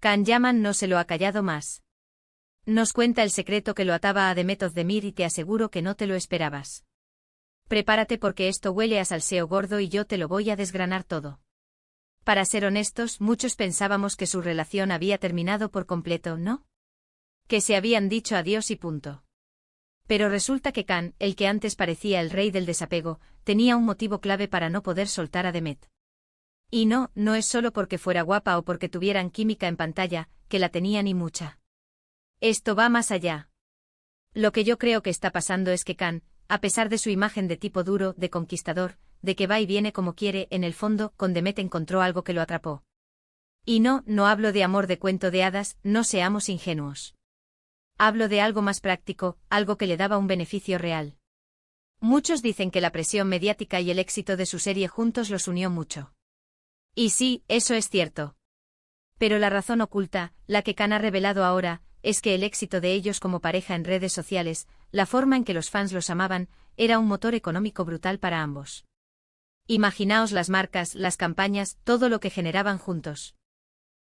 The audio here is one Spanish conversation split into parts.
Can Yaman no se lo ha callado más. Nos cuenta el secreto que lo ataba a Demet Özdemir y te aseguro que no te lo esperabas. Prepárate porque esto huele a salseo gordo y yo te lo voy a desgranar todo. Para ser honestos, muchos pensábamos que su relación había terminado por completo, ¿no? Que se habían dicho adiós y punto. Pero resulta que Can, el que antes parecía el rey del desapego, tenía un motivo clave para no poder soltar a Demet. Y no es solo porque fuera guapa o porque tuvieran química en pantalla, que la tenían y mucha. Esto va más allá. Lo que yo creo que está pasando es que Can, a pesar de su imagen de tipo duro, de conquistador, de que va y viene como quiere, en el fondo, con Demet encontró algo que lo atrapó. Y no hablo de amor de cuento de hadas, no seamos ingenuos. Hablo de algo más práctico, algo que le daba un beneficio real. Muchos dicen que la presión mediática y el éxito de su serie juntos los unió mucho. Y sí, eso es cierto. Pero la razón oculta, la que Can ha revelado ahora, es que el éxito de ellos como pareja en redes sociales, la forma en que los fans los amaban, era un motor económico brutal para ambos. Imaginaos las marcas, las campañas, todo lo que generaban juntos.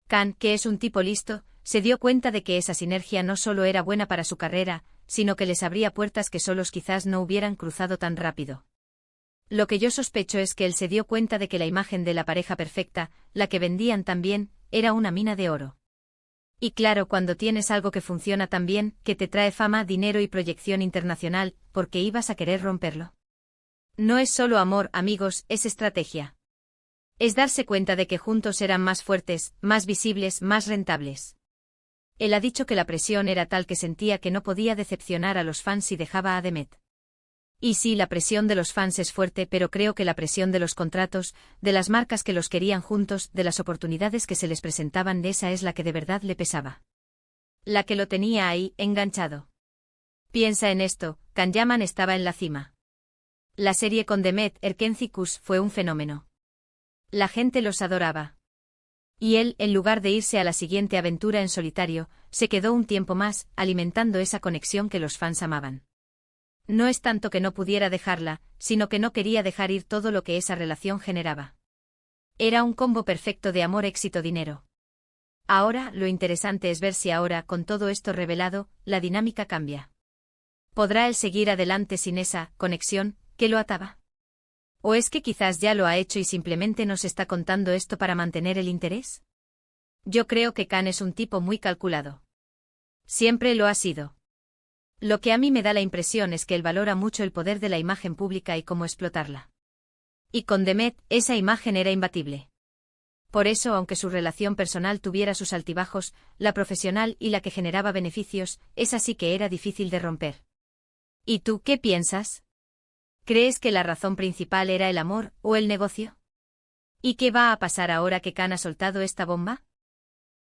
Can, que es un tipo listo, se dio cuenta de que esa sinergia no solo era buena para su carrera, sino que les abría puertas que solos quizás no hubieran cruzado tan rápido. Lo que yo sospecho es que él se dio cuenta de que la imagen de la pareja perfecta, la que vendían tan bien, era una mina de oro. Y claro, cuando tienes algo que funciona tan bien, que te trae fama, dinero y proyección internacional, ¿por qué ibas a querer romperlo? No es solo amor, amigos, es estrategia. Es darse cuenta de que juntos eran más fuertes, más visibles, más rentables. Él ha dicho que la presión era tal que sentía que no podía decepcionar a los fans si dejaba a Demet. Y sí, la presión de los fans es fuerte, pero creo que la presión de los contratos, de las marcas que los querían juntos, de las oportunidades que se les presentaban, esa es la que de verdad le pesaba. La que lo tenía ahí, enganchado. Piensa en esto, Can Yaman estaba en la cima. La serie con Demet Erkenci fue un fenómeno. La gente los adoraba. Y él, en lugar de irse a la siguiente aventura en solitario, se quedó un tiempo más, alimentando esa conexión que los fans amaban. No es tanto que no pudiera dejarla, sino que no quería dejar ir todo lo que esa relación generaba. Era un combo perfecto de amor, éxito, dinero. Ahora, lo interesante es ver si ahora, con todo esto revelado, la dinámica cambia. ¿Podrá él seguir adelante sin esa conexión que lo ataba? ¿O es que quizás ya lo ha hecho y simplemente nos está contando esto para mantener el interés? Yo creo que Can es un tipo muy calculado. Siempre lo ha sido. Lo que a mí me da la impresión es que él valora mucho el poder de la imagen pública y cómo explotarla. Y con Demet, esa imagen era imbatible. Por eso, aunque su relación personal tuviera sus altibajos, la profesional y la que generaba beneficios, esa sí que era difícil de romper. ¿Y tú qué piensas? ¿Crees que la razón principal era el amor o el negocio? ¿Y qué va a pasar ahora que Can ha soltado esta bomba?